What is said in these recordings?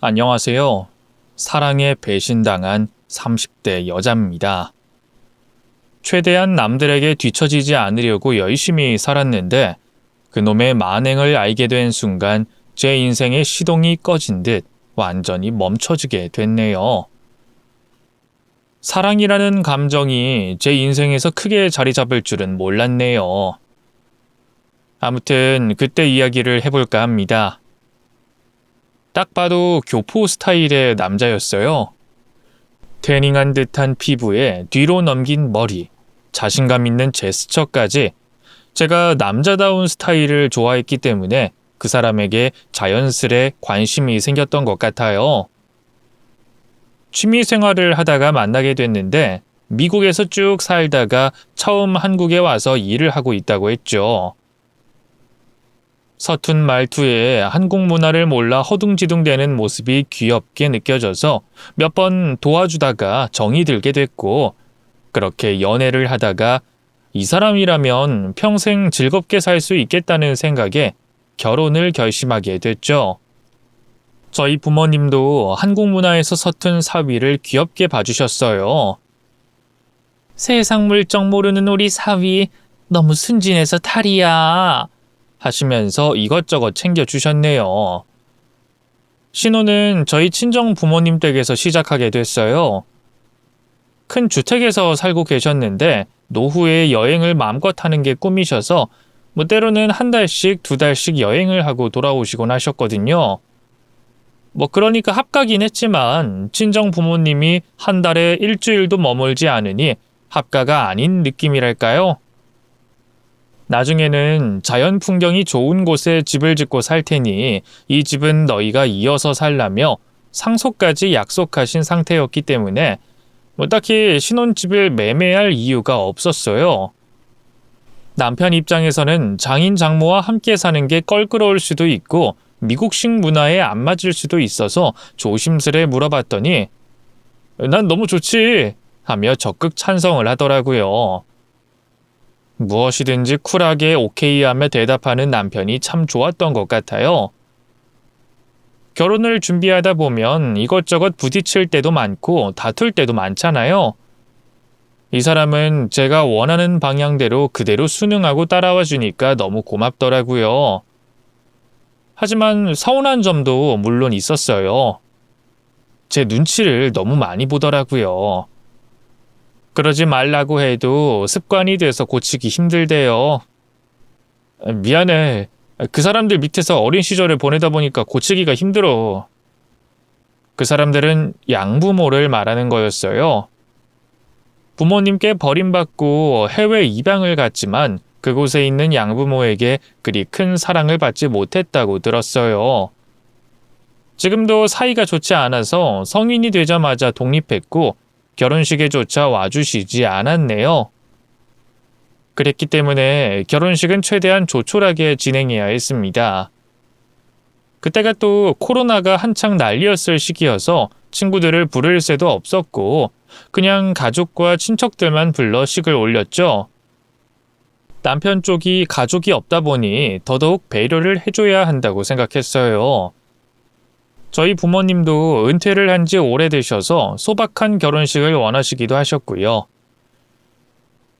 안녕하세요. 사랑에 배신당한 30대 여자입니다. 최대한 남들에게 뒤처지지 않으려고 열심히 살았는데 그놈의 만행을 알게 된 순간 제 인생의 시동이 꺼진 듯 완전히 멈춰지게 됐네요. 사랑이라는 감정이 제 인생에서 크게 자리 잡을 줄은 몰랐네요. 아무튼 그때 이야기를 해볼까 합니다. 딱 봐도 교포 스타일의 남자였어요. 태닝한 듯한 피부에 뒤로 넘긴 머리, 자신감 있는 제스처까지 제가 남자다운 스타일을 좋아했기 때문에 그 사람에게 자연스레 관심이 생겼던 것 같아요. 취미 생활을 하다가 만나게 됐는데 미국에서 쭉 살다가 처음 한국에 와서 일을 하고 있다고 했죠. 서툰 말투에 한국 문화를 몰라 허둥지둥대는 모습이 귀엽게 느껴져서 몇 번 도와주다가 정이 들게 됐고, 그렇게 연애를 하다가 이 사람이라면 평생 즐겁게 살 수 있겠다는 생각에 결혼을 결심하게 됐죠. 저희 부모님도 한국 문화에서 서툰 사위를 귀엽게 봐주셨어요. 세상 물정 모르는 우리 사위, 너무 순진해서 탈이야. 하시면서 이것저것 챙겨주셨네요. 신혼은 저희 친정 부모님 댁에서 시작하게 됐어요. 큰 주택에서 살고 계셨는데 노후에 여행을 마음껏 하는 게 꿈이셔서 때로는 한 달씩, 두 달씩 여행을 하고 돌아오시곤 하셨거든요. 그러니까 합가긴 했지만 친정 부모님이 한 달에 일주일도 머물지 않으니 합가가 아닌 느낌이랄까요? 나중에는 자연 풍경이 좋은 곳에 집을 짓고 살 테니 이 집은 너희가 이어서 살라며 상속까지 약속하신 상태였기 때문에 딱히 신혼집을 매매할 이유가 없었어요. 남편 입장에서는 장인 장모와 함께 사는 게 껄끄러울 수도 있고 미국식 문화에 안 맞을 수도 있어서 조심스레 물어봤더니 난 너무 좋지 하며 적극 찬성을 하더라고요. 무엇이든지 쿨하게 오케이 하며 대답하는 남편이 참 좋았던 것 같아요. 결혼을 준비하다 보면 이것저것 부딪힐 때도 많고 다툴 때도 많잖아요. 이 사람은 제가 원하는 방향대로 그대로 순응하고 따라와 주니까 너무 고맙더라고요. 하지만 서운한 점도 물론 있었어요. 제 눈치를 너무 많이 보더라고요. 그러지 말라고 해도 습관이 돼서 고치기 힘들대요. 미안해. 그 사람들 밑에서 어린 시절을 보내다 보니까 고치기가 힘들어. 그 사람들은 양부모를 말하는 거였어요. 부모님께 버림받고 해외 입양을 갔지만 그곳에 있는 양부모에게 그리 큰 사랑을 받지 못했다고 들었어요. 지금도 사이가 좋지 않아서 성인이 되자마자 독립했고 결혼식에조차 와주시지 않았네요. 그랬기 때문에 결혼식은 최대한 조촐하게 진행해야 했습니다. 그때가 또 코로나가 한창 난리였을 시기여서 친구들을 부를 새도 없었고 그냥 가족과 친척들만 불러 식을 올렸죠. 남편 쪽이 가족이 없다 보니 더더욱 배려를 해줘야 한다고 생각했어요. 저희 부모님도 은퇴를 한 지 오래되셔서 소박한 결혼식을 원하시기도 하셨고요.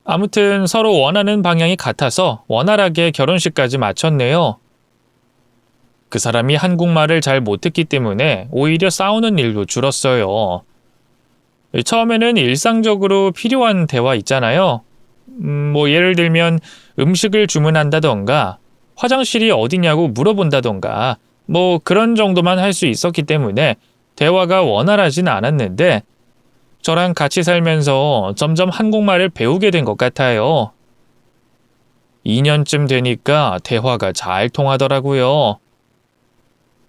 아무튼 서로 원하는 방향이 같아서 원활하게 결혼식까지 마쳤네요. 그 사람이 한국말을 잘 못했기 때문에 오히려 싸우는 일도 줄었어요. 처음에는 일상적으로 필요한 대화 있잖아요. 예를 들면 음식을 주문한다던가 화장실이 어디냐고 물어본다던가 그런 정도만 할 수 있었기 때문에 대화가 원활하진 않았는데 저랑 같이 살면서 점점 한국말을 배우게 된 것 같아요. 2년쯤 되니까 대화가 잘 통하더라고요.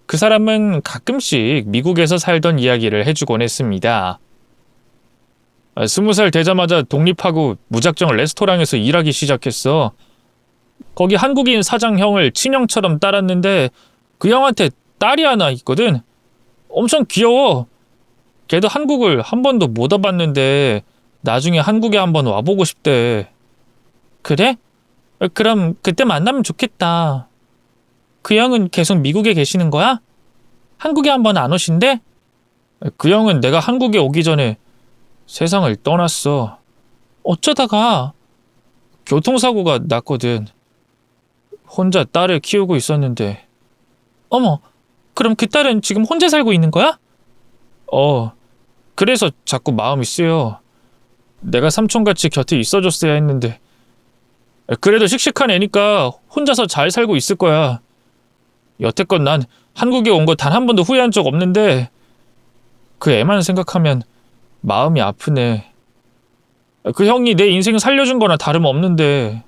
그 사람은 가끔씩 미국에서 살던 이야기를 해주곤 했습니다. 20살 되자마자 독립하고 무작정 레스토랑에서 일하기 시작했어. 거기 한국인 사장 형을 친형처럼 따랐는데 그 형한테 딸이 하나 있거든. 엄청 귀여워. 걔도 한국을 한 번도 못 와봤는데 나중에 한국에 한번 와보고 싶대. 그래? 그럼 그때 만나면 좋겠다. 그 형은 계속 미국에 계시는 거야? 한국에 한번 안 오신대? 그 형은 내가 한국에 오기 전에 세상을 떠났어. 어쩌다가? 교통사고가 났거든. 혼자 딸을 키우고 있었는데. 어머, 그럼 그 딸은 지금 혼자 살고 있는 거야? 그래서 자꾸 마음이 쓰여. 내가 삼촌같이 곁에 있어줬어야 했는데. 그래도 씩씩한 애니까 혼자서 잘 살고 있을 거야. 여태껏 난 한국에 온 거 단 한 번도 후회한 적 없는데 그 애만 생각하면 마음이 아프네. 그 형이 내 인생 살려준 거나 다름없는데.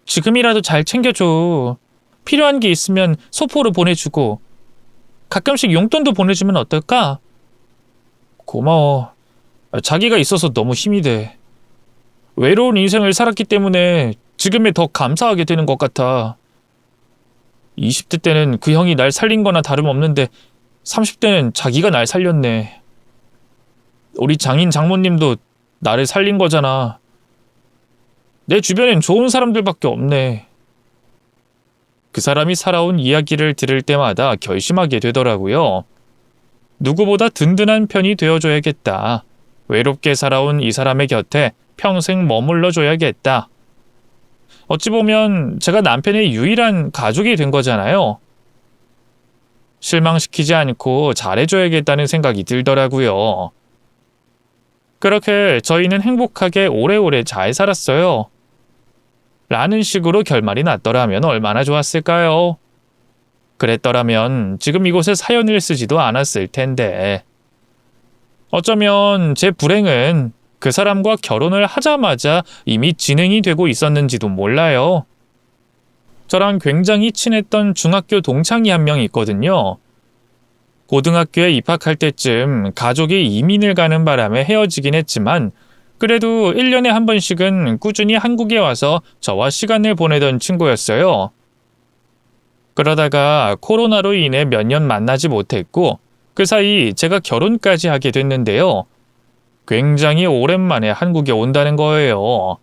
지금이라도 잘 챙겨줘. 필요한 게 있으면 소포로 보내주고 가끔씩 용돈도 보내주면 어떨까? 고마워. 자기가 있어서 너무 힘이 돼. 외로운 인생을 살았기 때문에 지금에 더 감사하게 되는 것 같아. 20대 때는 그 형이 날 살린 거나 다름없는데 30대는 자기가 날 살렸네. 우리 장인 장모님도 나를 살린 거잖아. 내 주변엔 좋은 사람들밖에 없네. 그 사람이 살아온 이야기를 들을 때마다 결심하게 되더라고요. 누구보다 든든한 편이 되어줘야겠다. 외롭게 살아온 이 사람의 곁에 평생 머물러줘야겠다. 어찌 보면 제가 남편의 유일한 가족이 된 거잖아요. 실망시키지 않고 잘해줘야겠다는 생각이 들더라고요. 그렇게 저희는 행복하게 오래오래 잘 살았어요. 라는 식으로 결말이 났더라면 얼마나 좋았을까요? 그랬더라면 지금 이곳에 사연을 쓰지도 않았을 텐데. 어쩌면 제 불행은 그 사람과 결혼을 하자마자 이미 진행이 되고 있었는지도 몰라요. 저랑 굉장히 친했던 중학교 동창이 한 명 있거든요. 고등학교에 입학할 때쯤 가족이 이민을 가는 바람에 헤어지긴 했지만 그래도 1년에 한 번씩은 꾸준히 한국에 와서 저와 시간을 보내던 친구였어요. 그러다가 코로나로 인해 몇 년 만나지 못했고 그 사이 제가 결혼까지 하게 됐는데요. 굉장히 오랜만에 한국에 온다는 거예요.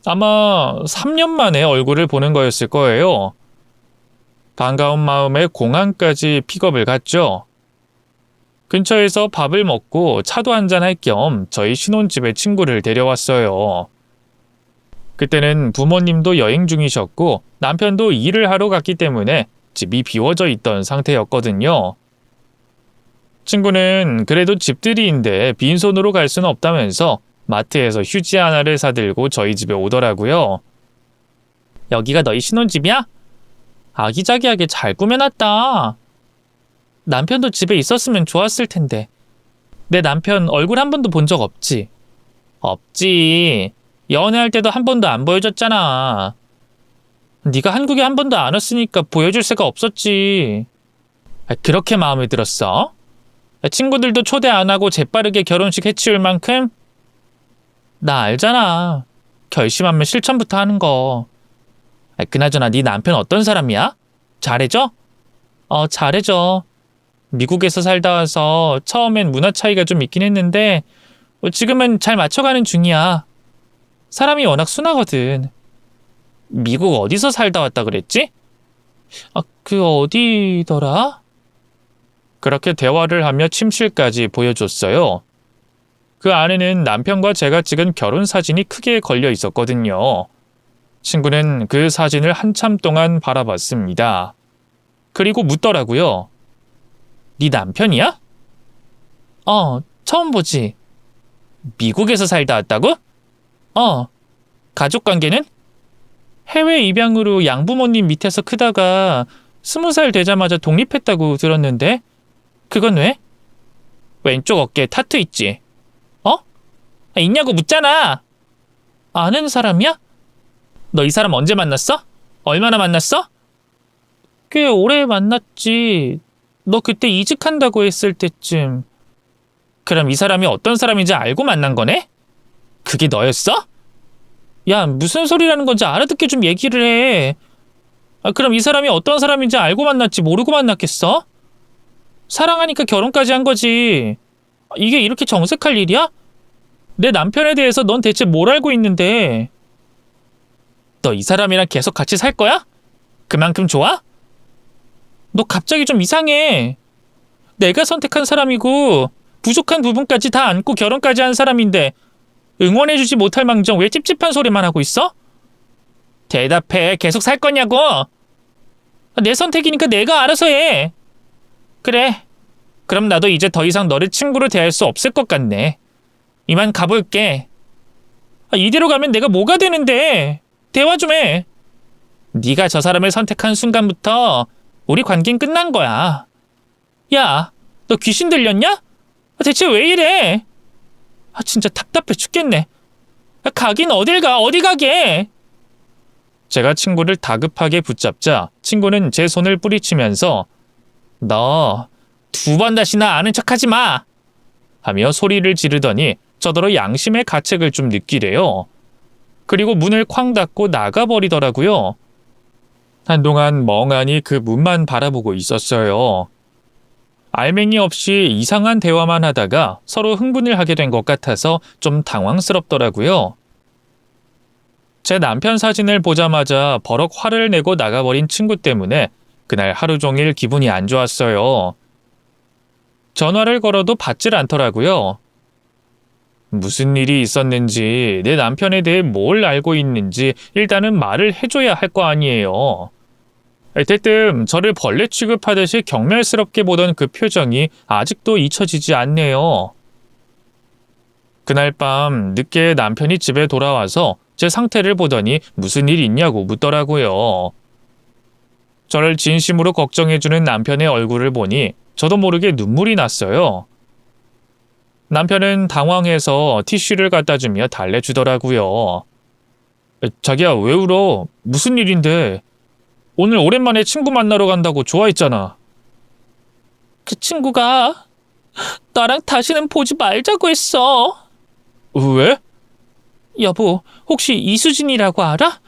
아마 3년 만에 얼굴을 보는 거였을 거예요. 반가운 마음에 공항까지 픽업을 갔죠. 근처에서 밥을 먹고 차도 한잔할 겸 저희 신혼집에 친구를 데려왔어요. 그때는 부모님도 여행 중이셨고 남편도 일을 하러 갔기 때문에 집이 비워져 있던 상태였거든요. 친구는 그래도 집들이인데 빈손으로 갈 수는 없다면서 마트에서 휴지 하나를 사들고 저희 집에 오더라고요. 여기가 너희 신혼집이야? 아기자기하게 잘 꾸며놨다. 남편도 집에 있었으면 좋았을 텐데. 내 남편 얼굴 한 번도 본 적 없지? 없지. 연애할 때도 한 번도 안 보여줬잖아. 네가 한국에 한 번도 안 왔으니까 보여줄 새가 없었지. 그렇게 마음에 들었어? 친구들도 초대 안 하고 재빠르게 결혼식 해치울 만큼? 나 알잖아. 결심하면 실천부터 하는 거. 그나저나 네 남편 어떤 사람이야? 잘해줘? 잘해줘. 미국에서 살다 와서 처음엔 문화 차이가 좀 있긴 했는데 지금은 잘 맞춰가는 중이야. 사람이 워낙 순하거든. 미국 어디서 살다 왔다 그랬지? 그 어디더라? 그렇게 대화를 하며 침실까지 보여줬어요. 그 안에는 남편과 제가 찍은 결혼 사진이 크게 걸려 있었거든요. 친구는 그 사진을 한참 동안 바라봤습니다. 그리고 묻더라고요. 네 남편이야? 처음 보지. 미국에서 살다 왔다고? 가족관계는? 해외 입양으로 양부모님 밑에서 크다가 20살 되자마자 독립했다고 들었는데 그건 왜? 왼쪽 어깨에 타투 있지? 있냐고 묻잖아. 아는 사람이야? 너 이 사람 언제 만났어? 얼마나 만났어? 꽤 오래 만났지. 너 그때 이직한다고 했을 때쯤. 그럼 이 사람이 어떤 사람인지 알고 만난 거네? 그게 너였어? 야, 무슨 소리라는 건지 알아듣게 좀 얘기를 해. 그럼 이 사람이 어떤 사람인지 알고 만났지 모르고 만났겠어? 사랑하니까 결혼까지 한 거지. 이게 이렇게 정색할 일이야? 내 남편에 대해서 넌 대체 뭘 알고 있는데? 너 이 사람이랑 계속 같이 살 거야? 그만큼 좋아? 너 갑자기 좀 이상해. 내가 선택한 사람이고 부족한 부분까지 다 안고 결혼까지 한 사람인데 응원해주지 못할 망정 왜 찝찝한 소리만 하고 있어? 대답해. 계속 살 거냐고? 내 선택이니까 내가 알아서 해. 그래. 그럼 나도 이제 더 이상 너를 친구로 대할 수 없을 것 같네. 이만 가볼게. 이대로 가면 내가 뭐가 되는데? 대화 좀 해. 네가 저 사람을 선택한 순간부터 우리 관계는 끝난 거야. 야, 너 귀신 들렸냐? 대체 왜 이래? 진짜 답답해 죽겠네. 가긴 어딜 가? 어디 가게? 제가 친구를 다급하게 붙잡자 친구는 제 손을 뿌리치면서 너 2번 다시나 아는 척하지 마! 하며 소리를 지르더니 저더러 양심의 가책을 좀 느끼래요. 그리고 문을 쾅 닫고 나가버리더라고요. 한동안 멍하니 그 문만 바라보고 있었어요. 알맹이 없이 이상한 대화만 하다가 서로 흥분을 하게 된 것 같아서 좀 당황스럽더라고요. 제 남편 사진을 보자마자 버럭 화를 내고 나가버린 친구 때문에 그날 하루 종일 기분이 안 좋았어요. 전화를 걸어도 받질 않더라고요. 무슨 일이 있었는지, 내 남편에 대해 뭘 알고 있는지 일단은 말을 해줘야 할 거 아니에요. 대뜸 저를 벌레 취급하듯이 경멸스럽게 보던 그 표정이 아직도 잊혀지지 않네요. 그날 밤 늦게 남편이 집에 돌아와서 제 상태를 보더니 무슨 일 있냐고 묻더라고요. 저를 진심으로 걱정해주는 남편의 얼굴을 보니 저도 모르게 눈물이 났어요. 남편은 당황해서 티슈를 갖다 주며 달래주더라고요. 자기야, 왜 울어? 무슨 일인데? 오늘 오랜만에 친구 만나러 간다고 좋아했잖아. 그 친구가 나랑 다시는 보지 말자고 했어. 왜? 여보, 혹시 이수진이라고 알아?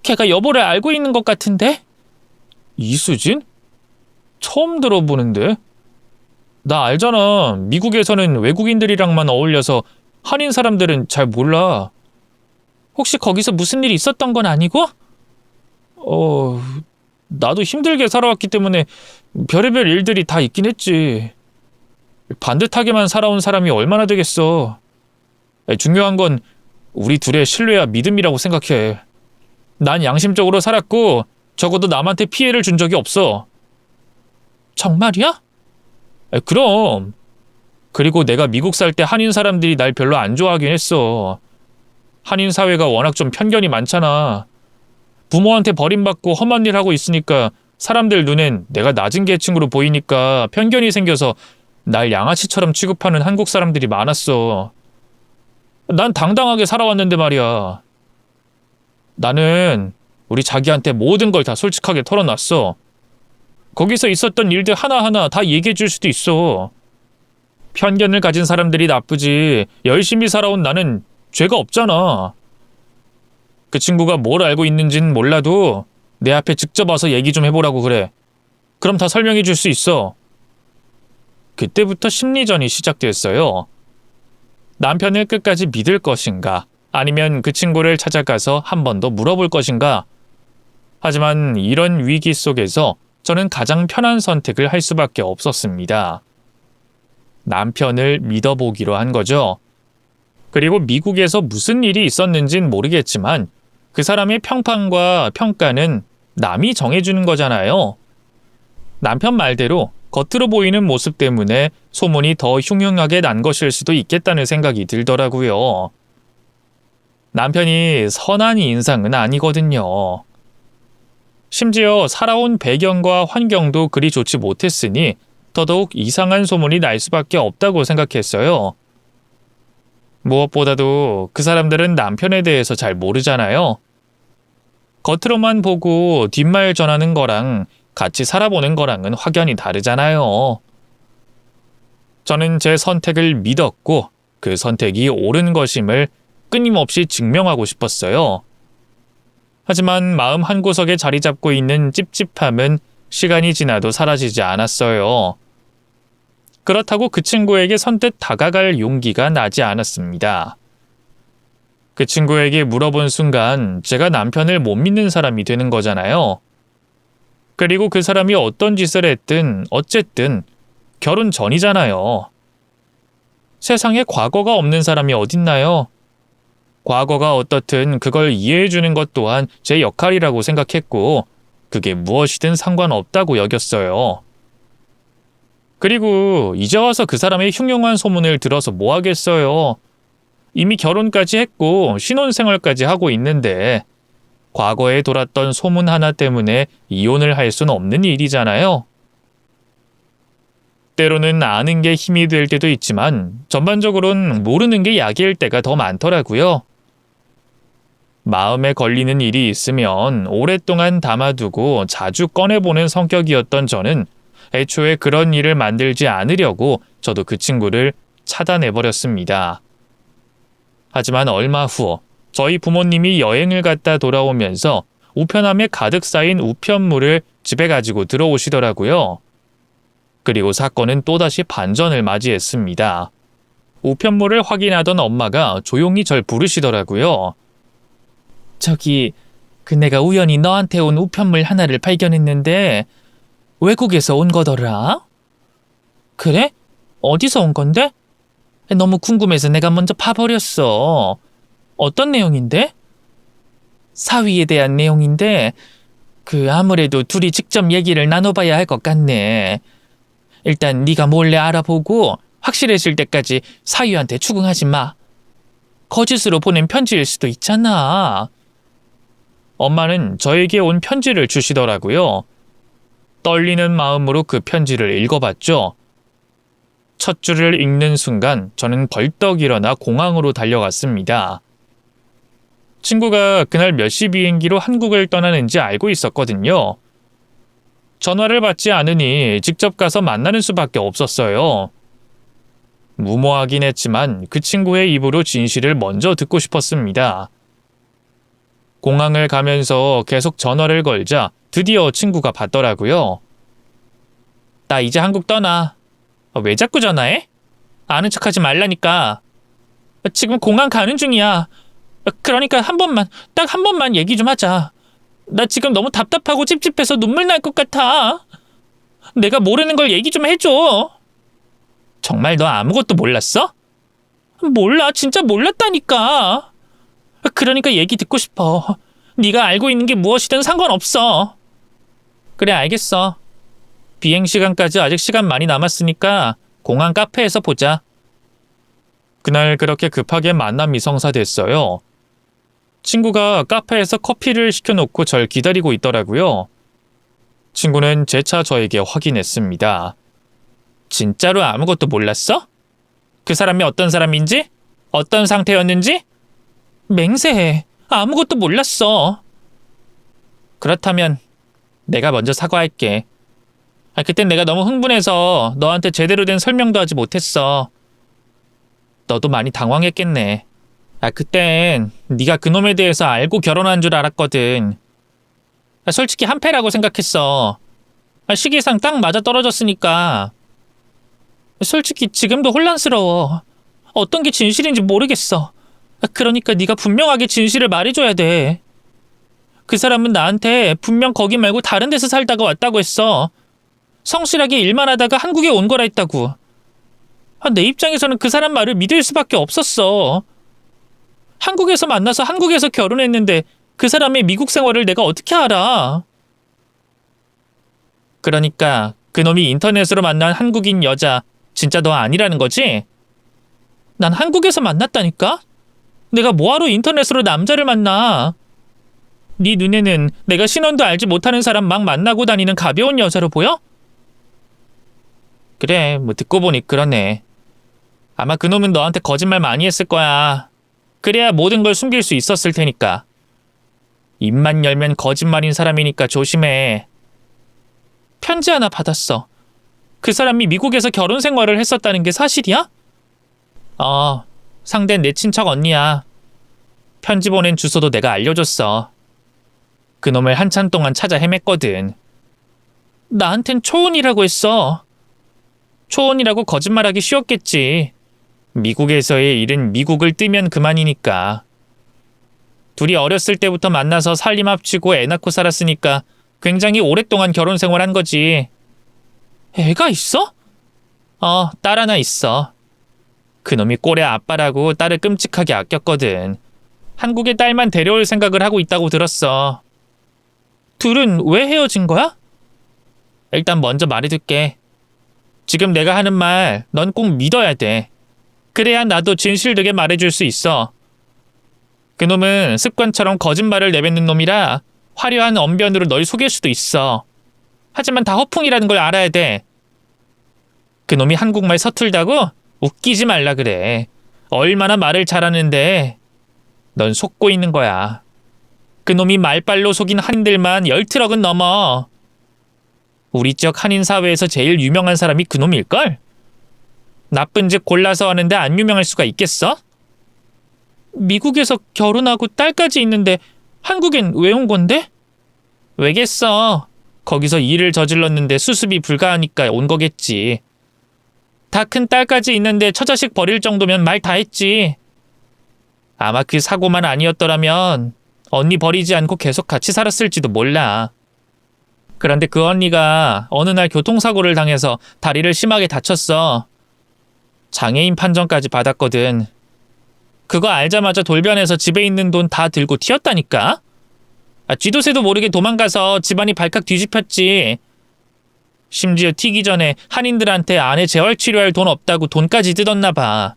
걔가 여보를 알고 있는 것 같은데? 이수진? 처음 들어보는데? 나 알잖아. 미국에서는 외국인들이랑만 어울려서 한인 사람들은 잘 몰라. 혹시 거기서 무슨 일이 있었던 건 아니고? 나도 힘들게 살아왔기 때문에 별의별 일들이 다 있긴 했지. 반듯하게만 살아온 사람이 얼마나 되겠어. 중요한 건 우리 둘의 신뢰와 믿음이라고 생각해. 난 양심적으로 살았고 적어도 남한테 피해를 준 적이 없어. 정말이야? 그럼. 그리고 내가 미국 살 때 한인 사람들이 날 별로 안 좋아하긴 했어. 한인 사회가 워낙 좀 편견이 많잖아. 부모한테 버림받고 험한 일 하고 있으니까 사람들 눈엔 내가 낮은 계층으로 보이니까 편견이 생겨서 날 양아치처럼 취급하는 한국 사람들이 많았어. 난 당당하게 살아왔는데 말이야. 나는 우리 자기한테 모든 걸 다 솔직하게 털어놨어. 거기서 있었던 일들 하나하나 다 얘기해 줄 수도 있어. 편견을 가진 사람들이 나쁘지 열심히 살아온 나는 죄가 없잖아. 그 친구가 뭘 알고 있는진 몰라도 내 앞에 직접 와서 얘기 좀 해보라고 그래. 그럼 다 설명해 줄 수 있어. 그때부터 심리전이 시작됐어요. 남편을 끝까지 믿을 것인가, 아니면 그 친구를 찾아가서 한 번 더 물어볼 것인가. 하지만 이런 위기 속에서 저는 가장 편한 선택을 할 수밖에 없었습니다. 남편을 믿어보기로 한 거죠. 그리고 미국에서 무슨 일이 있었는진 모르겠지만 그 사람의 평판과 평가는 남이 정해주는 거잖아요. 남편 말대로 겉으로 보이는 모습 때문에 소문이 더 흉흉하게 난 것일 수도 있겠다는 생각이 들더라고요. 남편이 선한 인상은 아니거든요. 심지어 살아온 배경과 환경도 그리 좋지 못했으니 더더욱 이상한 소문이 날 수밖에 없다고 생각했어요. 무엇보다도 그 사람들은 남편에 대해서 잘 모르잖아요. 겉으로만 보고 뒷말 전하는 거랑 같이 살아보는 거랑은 확연히 다르잖아요. 저는 제 선택을 믿었고 그 선택이 옳은 것임을 끊임없이 증명하고 싶었어요. 하지만 마음 한구석에 자리 잡고 있는 찝찝함은 시간이 지나도 사라지지 않았어요. 그렇다고 그 친구에게 선뜻 다가갈 용기가 나지 않았습니다. 그 친구에게 물어본 순간 제가 남편을 못 믿는 사람이 되는 거잖아요. 그리고 그 사람이 어떤 짓을 했든 어쨌든 결혼 전이잖아요. 세상에 과거가 없는 사람이 어딨나요? 과거가 어떻든 그걸 이해해주는 것 또한 제 역할이라고 생각했고 그게 무엇이든 상관없다고 여겼어요. 그리고 이제 와서 그 사람의 흉흉한 소문을 들어서 뭐 하겠어요. 이미 결혼까지 했고 신혼생활까지 하고 있는데 과거에 돌았던 소문 하나 때문에 이혼을 할 수는 없는 일이잖아요. 때로는 아는 게 힘이 될 때도 있지만 전반적으로는 모르는 게 약일 때가 더 많더라고요. 마음에 걸리는 일이 있으면 오랫동안 담아두고 자주 꺼내보는 성격이었던 저는 애초에 그런 일을 만들지 않으려고 저도 그 친구를 차단해버렸습니다. 하지만 얼마 후 저희 부모님이 여행을 갔다 돌아오면서 우편함에 가득 쌓인 우편물을 집에 가지고 들어오시더라고요. 그리고 사건은 또다시 반전을 맞이했습니다. 우편물을 확인하던 엄마가 조용히 절 부르시더라고요. 저기, 내가 우연히 너한테 온 우편물 하나를 발견했는데 외국에서 온 거더라? 그래? 어디서 온 건데? 너무 궁금해서 내가 먼저 파버렸어. 어떤 내용인데? 사위에 대한 내용인데 아무래도 둘이 직접 얘기를 나눠봐야 할 것 같네. 일단 네가 몰래 알아보고 확실해질 때까지 사위한테 추궁하지 마. 거짓으로 보낸 편지일 수도 있잖아. 엄마는 저에게 온 편지를 주시더라고요. 떨리는 마음으로 그 편지를 읽어봤죠. 첫 줄을 읽는 순간 저는 벌떡 일어나 공항으로 달려갔습니다. 친구가 그날 몇 시 비행기로 한국을 떠나는지 알고 있었거든요. 전화를 받지 않으니 직접 가서 만나는 수밖에 없었어요. 무모하긴 했지만 그 친구의 입으로 진실을 먼저 듣고 싶었습니다. 공항을 가면서 계속 전화를 걸자 드디어 친구가 받더라고요. 나 이제 한국 떠나. 왜 자꾸 전화해? 아는 척하지 말라니까. 지금 공항 가는 중이야. 그러니까 딱 한 번만 얘기 좀 하자. 나 지금 너무 답답하고 찝찝해서 눈물 날 것 같아. 내가 모르는 걸 얘기 좀 해줘. 정말 너 아무것도 몰랐어? 몰라, 진짜 몰랐다니까. 그러니까 얘기 듣고 싶어. 네가 알고 있는 게 무엇이든 상관없어. 그래, 알겠어. 비행 시간까지 아직 시간 많이 남았으니까 공항 카페에서 보자. 그날 그렇게 급하게 만남이 성사됐어요. 친구가 카페에서 커피를 시켜놓고 절 기다리고 있더라고요. 친구는 재차 저에게 확인했습니다. 진짜로 아무것도 몰랐어? 그 사람이 어떤 사람인지? 어떤 상태였는지? 맹세해. 아무것도 몰랐어. 그렇다면 내가 먼저 사과할게. 그땐 내가 너무 흥분해서 너한테 제대로 된 설명도 하지 못했어. 너도 많이 당황했겠네. 그땐 네가 그놈에 대해서 알고 결혼한 줄 알았거든. 솔직히 한패라고 생각했어. 시기상 딱 맞아 떨어졌으니까. 솔직히 지금도 혼란스러워. 어떤 게 진실인지 모르겠어. 그러니까 네가 분명하게 진실을 말해줘야 돼. 그 사람은 나한테 분명 거기 말고 다른 데서 살다가 왔다고 했어. 성실하게 일만 하다가 한국에 온 거라 했다고. 내 입장에서는 그 사람 말을 믿을 수밖에 없었어. 한국에서 만나서 한국에서 결혼했는데 그 사람의 미국 생활을 내가 어떻게 알아? 그러니까 그놈이 인터넷으로 만난 한국인 여자 진짜 너 아니라는 거지? 난 한국에서 만났다니까? 내가 뭐하러 인터넷으로 남자를 만나? 네 눈에는 내가 신원도 알지 못하는 사람 막 만나고 다니는 가벼운 여자로 보여? 그래, 듣고 보니 그러네. 아마 그놈은 너한테 거짓말 많이 했을 거야. 그래야 모든 걸 숨길 수 있었을 테니까. 입만 열면 거짓말인 사람이니까 조심해. 편지 하나 받았어. 그 사람이 미국에서 결혼 생활을 했었다는 게 사실이야? 상대는 내 친척 언니야. 편지 보낸 주소도 내가 알려줬어. 그놈을 한참 동안 찾아 헤맸거든. 나한텐 초혼이라고 했어. 초혼이라고 거짓말하기 쉬웠겠지. 미국에서의 일은 미국을 뜨면 그만이니까. 둘이 어렸을 때부터 만나서 살림 합치고 애 낳고 살았으니까 굉장히 오랫동안 결혼 생활한 거지. 애가 있어? 딸 하나 있어. 그놈이 꼴의 아빠라고 딸을 끔찍하게 아꼈거든. 한국에 딸만 데려올 생각을 하고 있다고 들었어. 둘은 왜 헤어진 거야? 일단 먼저 말해둘게. 지금 내가 하는 말 넌 꼭 믿어야 돼. 그래야 나도 진실되게 말해줄 수 있어. 그놈은 습관처럼 거짓말을 내뱉는 놈이라 화려한 언변으로 널 속일 수도 있어. 하지만 다 허풍이라는 걸 알아야 돼. 그놈이 한국말 서툴다고? 웃기지 말라 그래. 얼마나 말을 잘하는데 넌 속고 있는 거야. 그놈이 말빨로 속인 한인들만 10트럭은 넘어. 우리 지역 한인 사회에서 제일 유명한 사람이 그놈일걸? 나쁜 짓 골라서 하는데 안 유명할 수가 있겠어? 미국에서 결혼하고 딸까지 있는데 한국엔 왜 온 건데? 왜겠어? 거기서 일을 저질렀는데 수습이 불가하니까 온 거겠지. 다 큰 딸까지 있는데 처자식 버릴 정도면 말 다 했지. 아마 그 사고만 아니었더라면 언니 버리지 않고 계속 같이 살았을지도 몰라. 그런데 그 언니가 어느 날 교통사고를 당해서 다리를 심하게 다쳤어. 장애인 판정까지 받았거든. 그거 알자마자 돌변해서 집에 있는 돈 다 들고 튀었다니까? 쥐도 새도 모르게 도망가서 집안이 발칵 뒤집혔지. 심지어 튀기 전에 한인들한테 아내 재활 치료할 돈 없다고 돈까지 뜯었나 봐.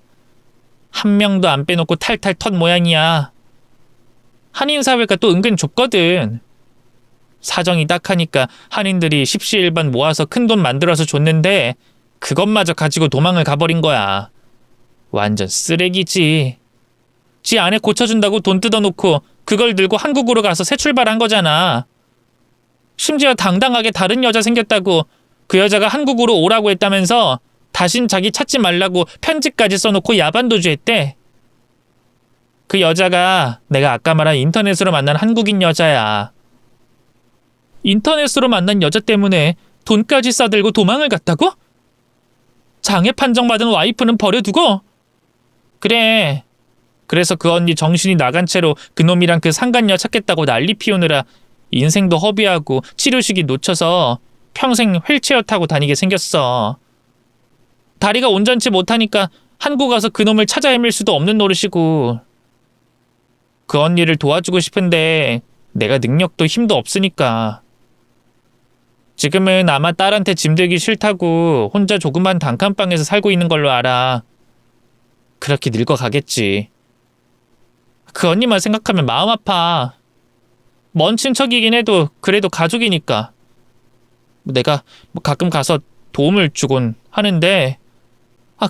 한 명도 안 빼놓고 탈탈 턴 모양이야. 한인 사회가 또 은근 좁거든. 사정이 딱하니까 한인들이 십시일반 모아서 큰돈 만들어서 줬는데 그것마저 가지고 도망을 가버린 거야. 완전 쓰레기지. 지 아내 고쳐준다고 돈 뜯어놓고 그걸 들고 한국으로 가서 새 출발한 거잖아. 심지어 당당하게 다른 여자 생겼다고 그 여자가 한국으로 오라고 했다면서 다신 자기 찾지 말라고 편지까지 써놓고 야반도주했대. 그 여자가 내가 아까 말한 인터넷으로 만난 한국인 여자야. 인터넷으로 만난 여자 때문에 돈까지 싸들고 도망을 갔다고? 장애 판정받은 와이프는 버려두고? 그래. 그래서 그 언니 정신이 나간 채로 그놈이랑 그 상간녀 찾겠다고 난리 피우느라 인생도 허비하고 치료식이 놓쳐서 평생 휠체어 타고 다니게 생겼어. 다리가 온전치 못하니까 한국 가서 그놈을 찾아 헤맬 수도 없는 노릇이고. 그 언니를 도와주고 싶은데 내가 능력도 힘도 없으니까. 지금은 아마 딸한테 짐들기 싫다고 혼자 조그만 단칸방에서 살고 있는 걸로 알아. 그렇게 늙어가겠지. 그 언니만 생각하면 마음 아파. 먼 친척이긴 해도 그래도 가족이니까. 내가 가끔 가서 도움을 주곤 하는데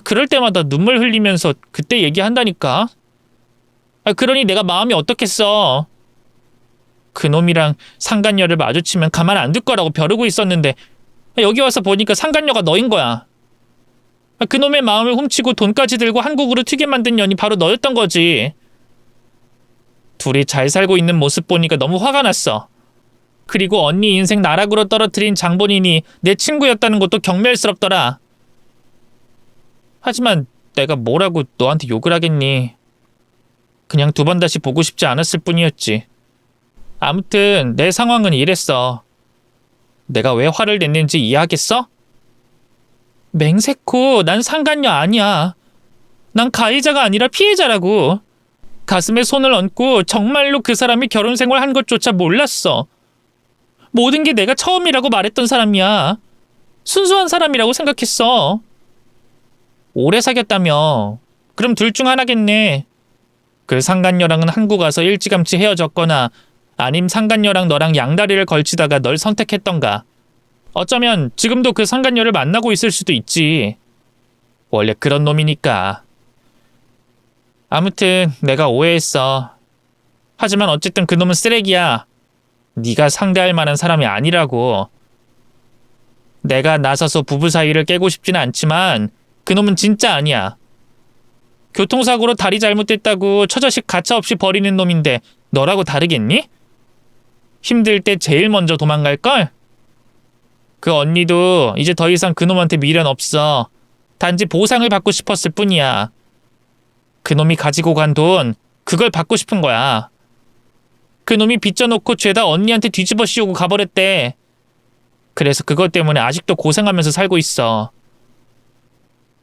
그럴 때마다 눈물 흘리면서 그때 얘기한다니까. 그러니 내가 마음이 어떻겠어. 그놈이랑 상간녀를 마주치면 가만 안 둘 거라고 벼르고 있었는데 여기 와서 보니까 상간녀가 너인 거야. 그놈의 마음을 훔치고 돈까지 들고 한국으로 튀게 만든 년이 바로 너였던 거지. 둘이 잘 살고 있는 모습 보니까 너무 화가 났어. 그리고 언니 인생 나락으로 떨어뜨린 장본인이 내 친구였다는 것도 경멸스럽더라. 하지만 내가 뭐라고 너한테 욕을 하겠니. 그냥 두 번 다시 보고 싶지 않았을 뿐이었지. 아무튼 내 상황은 이랬어. 내가 왜 화를 냈는지 이해하겠어? 맹세코 난 상간녀 아니야. 난 가해자가 아니라 피해자라고. 가슴에 손을 얹고 정말로 그 사람이 결혼 생활한 것조차 몰랐어. 모든 게 내가 처음이라고 말했던 사람이야. 순수한 사람이라고 생각했어. 오래 사귀었다며. 그럼 둘 중 하나겠네. 그 상간녀랑은 한국 와서 일찌감치 헤어졌거나 아님 상간녀랑 너랑 양다리를 걸치다가 널 선택했던가. 어쩌면 지금도 그 상간녀를 만나고 있을 수도 있지. 원래 그런 놈이니까. 아무튼 내가 오해했어. 하지만 어쨌든 그놈은 쓰레기야. 네가 상대할 만한 사람이 아니라고. 내가 나서서 부부 사이를 깨고 싶지는 않지만 그놈은 진짜 아니야. 교통사고로 다리 잘못됐다고 처자식 가차없이 버리는 놈인데 너라고 다르겠니? 힘들 때 제일 먼저 도망갈걸? 그 언니도 이제 더 이상 그놈한테 미련 없어. 단지 보상을 받고 싶었을 뿐이야. 그놈이 가지고 간 돈, 그걸 받고 싶은 거야. 그놈이 빚져놓고 죄다 언니한테 뒤집어 씌우고 가버렸대. 그래서 그것 때문에 아직도 고생하면서 살고 있어.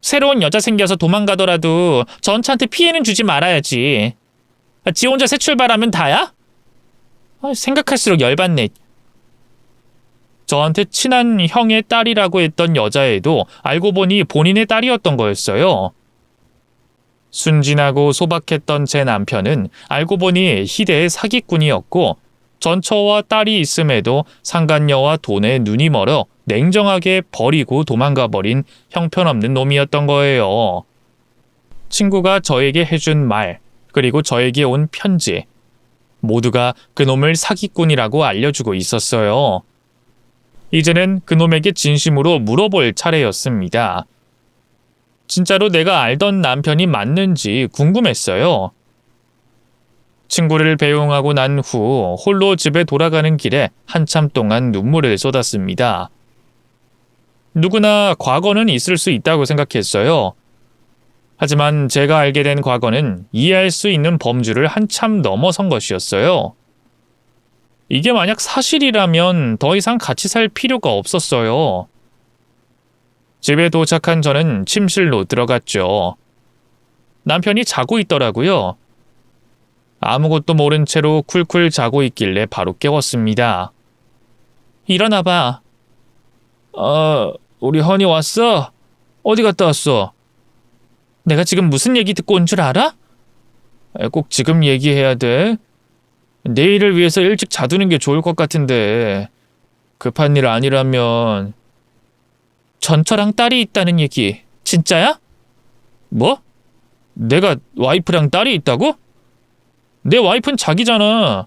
새로운 여자 생겨서 도망가더라도 전차한테 피해는 주지 말아야지. 지 혼자 새 출발하면 다야? 생각할수록 열받네. 저한테 친한 형의 딸이라고 했던 여자애도 알고 보니 본인의 딸이었던 거였어요. 순진하고 소박했던 제 남편은 알고 보니 희대의 사기꾼이었고 전처와 딸이 있음에도 상간녀와 돈에 눈이 멀어 냉정하게 버리고 도망가 버린 형편없는 놈이었던 거예요. 친구가 저에게 해준 말, 그리고 저에게 온 편지, 모두가 그놈을 사기꾼이라고 알려주고 있었어요. 이제는 그놈에게 진심으로 물어볼 차례였습니다. 진짜로 내가 알던 남편이 맞는지 궁금했어요. 친구를 배웅하고 난 후 홀로 집에 돌아가는 길에 한참 동안 눈물을 쏟았습니다. 누구나 과거는 있을 수 있다고 생각했어요. 하지만 제가 알게 된 과거는 이해할 수 있는 범주를 한참 넘어선 것이었어요. 이게 만약 사실이라면 더 이상 같이 살 필요가 없었어요. 집에 도착한 저는 침실로 들어갔죠. 남편이 자고 있더라고요. 아무것도 모른 채로 쿨쿨 자고 있길래 바로 깨웠습니다. 일어나봐. 우리 허니 왔어? 어디 갔다 왔어? 내가 지금 무슨 얘기 듣고 온 줄 알아? 꼭 지금 얘기해야 돼. 내일을 위해서 일찍 자두는 게 좋을 것 같은데. 급한 일 아니라면. 전처랑 딸이 있다는 얘기 진짜야? 뭐? 내가 와이프랑 딸이 있다고? 내 와이프는 자기잖아.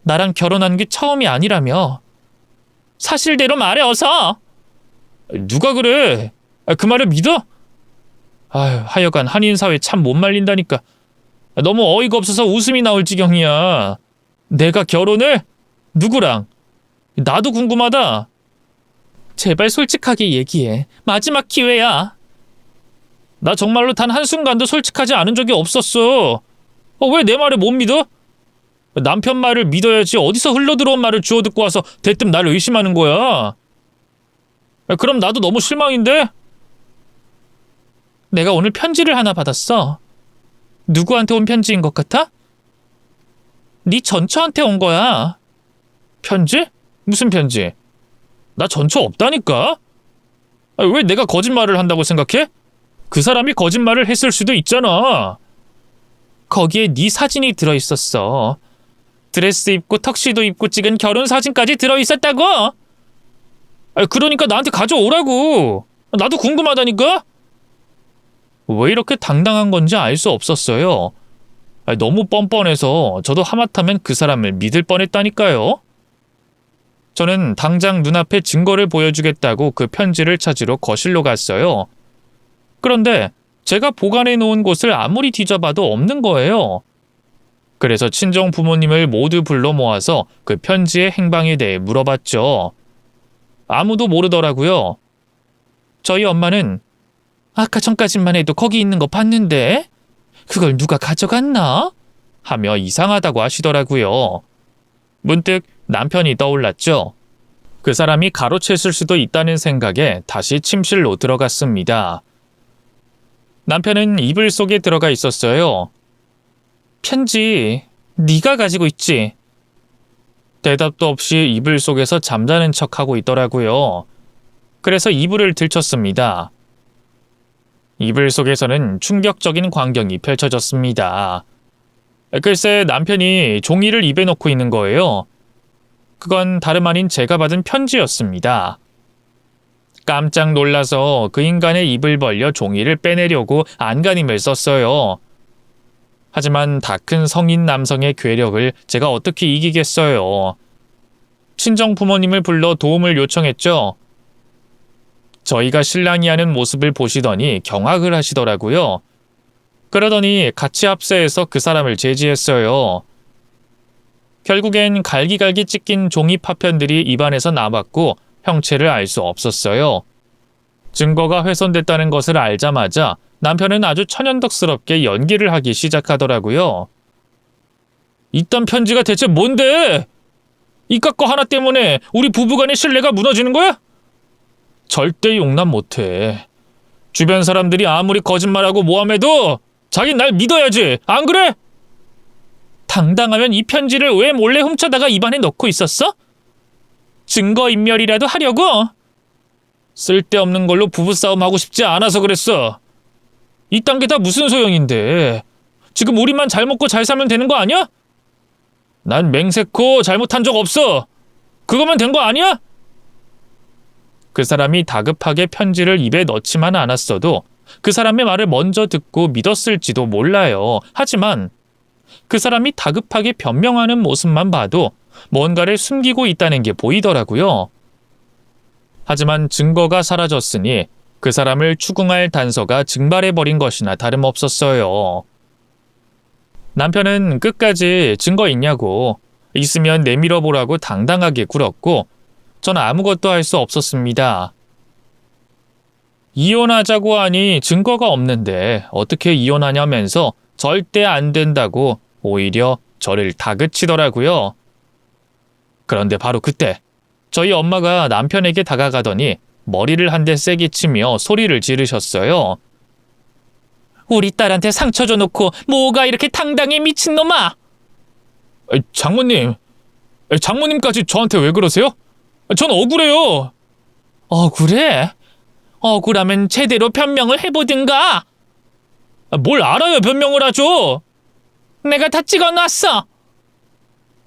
나랑 결혼한 게 처음이 아니라며. 사실대로 말해 어서. 누가 그래? 그 말을 믿어? 하여간 한인사회 참 못 말린다니까. 너무 어이가 없어서 웃음이 나올 지경이야. 내가 결혼을? 누구랑? 나도 궁금하다. 제발 솔직하게 얘기해. 마지막 기회야. 나 정말로 단 한순간도 솔직하지 않은 적이 없었어. 왜 내 말을 못 믿어? 남편 말을 믿어야지 어디서 흘러들어온 말을 주워 듣고 와서 대뜸 나를 의심하는 거야. 그럼 나도 너무 실망인데? 내가 오늘 편지를 하나 받았어. 누구한테 온 편지인 것 같아? 네 전처한테 온 거야. 편지? 무슨 편지? 나 전처 없다니까? 왜 내가 거짓말을 한다고 생각해? 그 사람이 거짓말을 했을 수도 있잖아. 거기에 네 사진이 들어있었어. 드레스 입고 턱시도 입고 찍은 결혼 사진까지 들어있었다고? 그러니까 나한테 가져오라고. 나도 궁금하다니까? 왜 이렇게 당당한 건지 알 수 없었어요. 너무 뻔뻔해서 저도 하마터면 그 사람을 믿을 뻔했다니까요. 저는 당장 눈앞에 증거를 보여주겠다고 그 편지를 찾으러 거실로 갔어요. 그런데 제가 보관해 놓은 곳을 아무리 뒤져봐도 없는 거예요. 그래서 친정 부모님을 모두 불러 모아서 그 편지의 행방에 대해 물어봤죠. 아무도 모르더라고요. 저희 엄마는 아까 전까지만 해도 거기 있는 거 봤는데 그걸 누가 가져갔나? 하며 이상하다고 하시더라고요. 문득 남편이 떠올랐죠. 그 사람이 가로챘을 수도 있다는 생각에 다시 침실로 들어갔습니다. 남편은 이불 속에 들어가 있었어요. 편지 네가 가지고 있지? 대답도 없이 이불 속에서 잠자는 척하고 있더라고요. 그래서 이불을 들쳤습니다. 이불 속에서는 충격적인 광경이 펼쳐졌습니다. 글쎄 남편이 종이를 입에 넣고 있는 거예요. 그건 다름 아닌 제가 받은 편지였습니다. 깜짝 놀라서 그 인간의 입을 벌려 종이를 빼내려고 안간힘을 썼어요. 하지만 다 큰 성인 남성의 괴력을 제가 어떻게 이기겠어요. 친정 부모님을 불러 도움을 요청했죠. 저희가 신랑이 하는 모습을 보시더니 경악을 하시더라고요. 그러더니 같이 합세해서 그 사람을 제지했어요. 결국엔 갈기갈기 찢긴 종이 파편들이 입안에서 남았고 형체를 알 수 없었어요. 증거가 훼손됐다는 것을 알자마자 남편은 아주 천연덕스럽게 연기를 하기 시작하더라고요. 이딴 편지가 대체 뭔데? 이깟 거 하나 때문에 우리 부부간의 신뢰가 무너지는 거야? 절대 용납 못해. 주변 사람들이 아무리 거짓말하고 모함해도 자긴 날 믿어야지. 안 그래? 당당하면 이 편지를 왜 몰래 훔쳐다가 입안에 넣고 있었어? 증거인멸이라도 하려고? 쓸데없는 걸로 부부싸움 하고 싶지 않아서 그랬어. 이딴 게 다 무슨 소용인데. 지금 우리만 잘 먹고 잘 살면 되는 거 아니야? 난 맹세코 잘못한 적 없어. 그거면 된 거 아니야? 그 사람이 다급하게 편지를 입에 넣지만 않았어도 그 사람의 말을 먼저 듣고 믿었을지도 몰라요. 하지만 그 사람이 다급하게 변명하는 모습만 봐도 뭔가를 숨기고 있다는 게 보이더라고요. 하지만 증거가 사라졌으니 그 사람을 추궁할 단서가 증발해버린 것이나 다름없었어요. 남편은 끝까지 증거 있냐고, 있으면 내밀어 보라고 당당하게 굴었고 전 아무것도 할 수 없었습니다. 이혼하자고 하니 증거가 없는데 어떻게 이혼하냐면서 절대 안 된다고 오히려 저를 다그치더라고요. 그런데 바로 그때 저희 엄마가 남편에게 다가가더니 머리를 한 대 세게 치며 소리를 지르셨어요. 우리 딸한테 상처 줘놓고 뭐가 이렇게 당당해, 미친놈아! 장모님, 장모님까지 저한테 왜 그러세요? 전 억울해요. 억울해? 억울하면 제대로 변명을 해보든가. 뭘 알아요, 변명을 하죠. 내가 다 찍어놨어.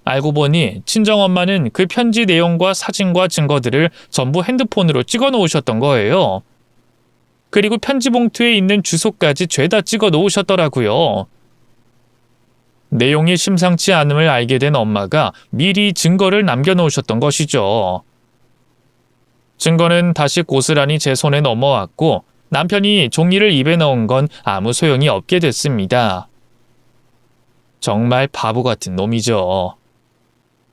알고 보니 친정엄마는 그 편지 내용과 사진과 증거들을 전부 핸드폰으로 찍어놓으셨던 거예요. 그리고 편지 봉투에 있는 주소까지 죄다 찍어놓으셨더라고요. 내용이 심상치 않음을 알게 된 엄마가 미리 증거를 남겨놓으셨던 것이죠. 증거는 다시 고스란히 제 손에 넘어왔고 남편이 종이를 입에 넣은 건 아무 소용이 없게 됐습니다. 정말 바보 같은 놈이죠.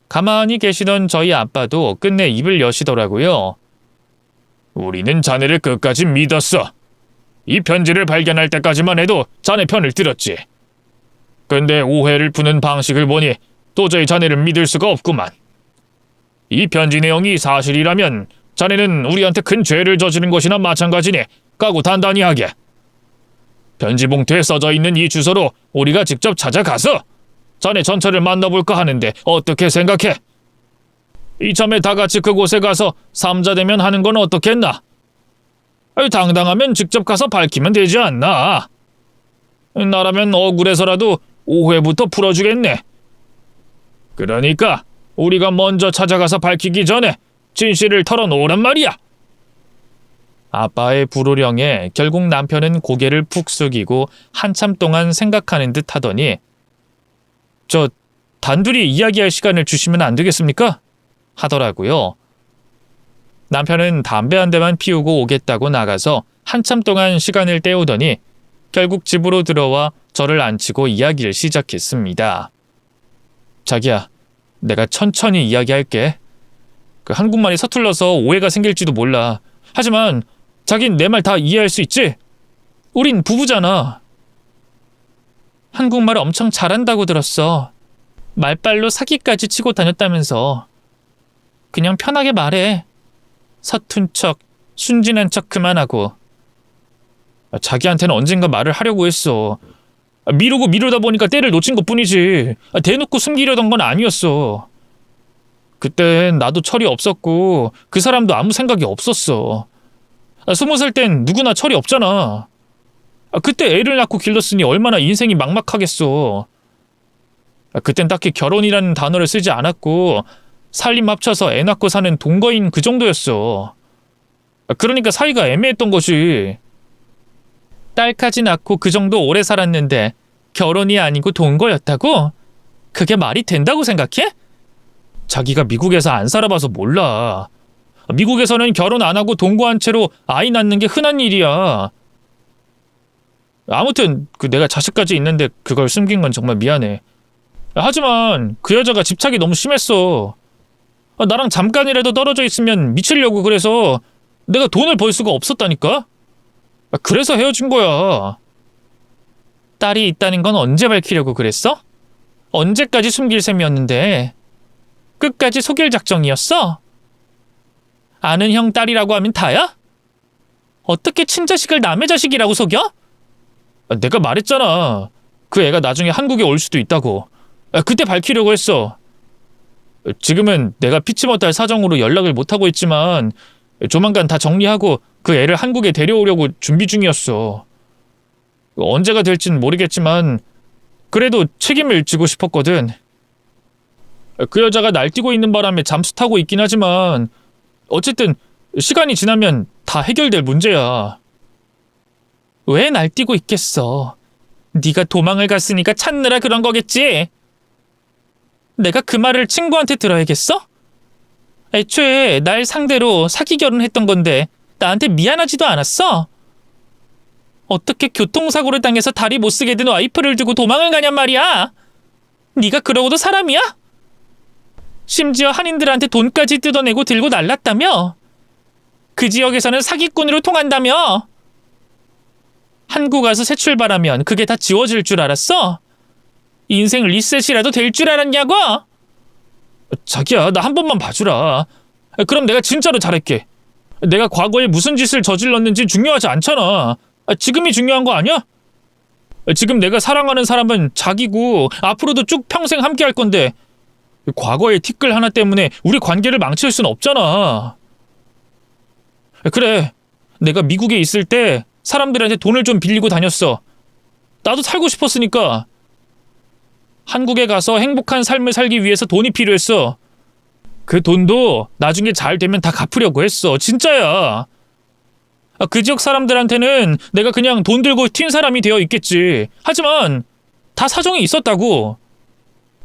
가만히 계시던 저희 아빠도 끝내 입을 여시더라고요. 우리는 자네를 끝까지 믿었어. 이 편지를 발견할 때까지만 해도 자네 편을 들었지. 근데 오해를 푸는 방식을 보니 도저히 자네를 믿을 수가 없구만. 이 편지 내용이 사실이라면 자네는 우리한테 큰 죄를 저지른 것이나 마찬가지니 각오 단단히 하게. 편지 봉투에 써져 있는 이 주소로 우리가 직접 찾아가서 자네 전처를 만나볼까 하는데 어떻게 생각해? 이참에 다 같이 그곳에 가서 삼자대면 하는 건 어떻겠나? 당당하면 직접 가서 밝히면 되지 않나? 나라면 억울해서라도 오해부터 풀어주겠네. 그러니까 우리가 먼저 찾아가서 밝히기 전에 진실을 털어놓으란 말이야. 아빠의 불호령에 결국 남편은 고개를 푹 숙이고 한참 동안 생각하는 듯 하더니 저 단둘이 이야기할 시간을 주시면 안 되겠습니까? 하더라고요. 남편은 담배 한 대만 피우고 오겠다고 나가서 한참 동안 시간을 때우더니 결국 집으로 들어와 저를 앉히고 이야기를 시작했습니다. 자기야, 내가 천천히 이야기할게. 그 한국말이 서툴러서 오해가 생길지도 몰라. 하지만 자긴 내 말 다 이해할 수 있지? 우린 부부잖아. 한국말 엄청 잘한다고 들었어. 말빨로 사기까지 치고 다녔다면서. 그냥 편하게 말해. 서툰 척, 순진한 척 그만하고. 자기한테는 언젠가 말을 하려고 했어. 미루다 보니까 때를 놓친 것뿐이지. 대놓고 숨기려던 건 아니었어. 그땐 나도 철이 없었고 그 사람도 아무 생각이 없었어. 20살 땐 누구나 철이 없잖아. 그때 애를 낳고 길렀으니 얼마나 인생이 막막하겠어. 그땐 딱히 결혼이라는 단어를 쓰지 않았고 살림 합쳐서 애 낳고 사는 동거인 그 정도였어. 그러니까 사이가 애매했던 거지. 딸까지 낳고 그 정도 오래 살았는데 결혼이 아니고 동거였다고? 그게 말이 된다고 생각해? 자기가 미국에서 안 살아봐서 몰라. 미국에서는 결혼 안 하고 동거한 채로 아이 낳는 게 흔한 일이야. 아무튼 내가 자식까지 있는데 그걸 숨긴 건 정말 미안해. 하지만 그 여자가 집착이 너무 심했어. 나랑 잠깐이라도 떨어져 있으면 미치려고 그래서 내가 돈을 벌 수가 없었다니까? 그래서 헤어진 거야. 딸이 있다는 건 언제 밝히려고 그랬어? 언제까지 숨길 셈이었는데 끝까지 속일 작정이었어? 아는 형 딸이라고 하면 다야? 어떻게 친자식을 남의 자식이라고 속여? 내가 말했잖아. 그 애가 나중에 한국에 올 수도 있다고. 그때 밝히려고 했어. 지금은 내가 피치 못할 사정으로 연락을 못하고 있지만 조만간 다 정리하고 그 애를 한국에 데려오려고 준비 중이었어. 언제가 될진 모르겠지만 그래도 책임을 지고 싶었거든. 그 여자가 날뛰고 있는 바람에 잠수 타고 있긴 하지만 어쨌든 시간이 지나면 다 해결될 문제야. 왜 날뛰고 있겠어? 네가 도망을 갔으니까 찾느라 그런 거겠지? 내가 그 말을 친구한테 들어야겠어? 애초에 날 상대로 사기 결혼했던 건데 나한테 미안하지도 않았어? 어떻게 교통사고를 당해서 다리 못 쓰게 된 와이프를 두고 도망을 가냔 말이야? 네가 그러고도 사람이야? 심지어 한인들한테 돈까지 뜯어내고 들고 날랐다며? 그 지역에서는 사기꾼으로 통한다며? 한국 와서 새 출발하면 그게 다 지워질 줄 알았어? 인생 리셋이라도 될 줄 알았냐고? 자기야, 나 한 번만 봐주라. 그럼 내가 진짜로 잘할게. 내가 과거에 무슨 짓을 저질렀는지 중요하지 않잖아. 지금이 중요한 거 아니야? 지금 내가 사랑하는 사람은 자기고 앞으로도 쭉 평생 함께 할 건데 과거의 티끌 하나 때문에 우리 관계를 망칠 순 없잖아. 그래, 내가 미국에 있을 때 사람들한테 돈을 좀 빌리고 다녔어. 나도 살고 싶었으니까. 한국에 가서 행복한 삶을 살기 위해서 돈이 필요했어. 그 돈도 나중에 잘 되면 다 갚으려고 했어. 진짜야. 그 지역 사람들한테는 내가 그냥 돈 들고 튄 사람이 되어 있겠지. 하지만 다 사정이 있었다고.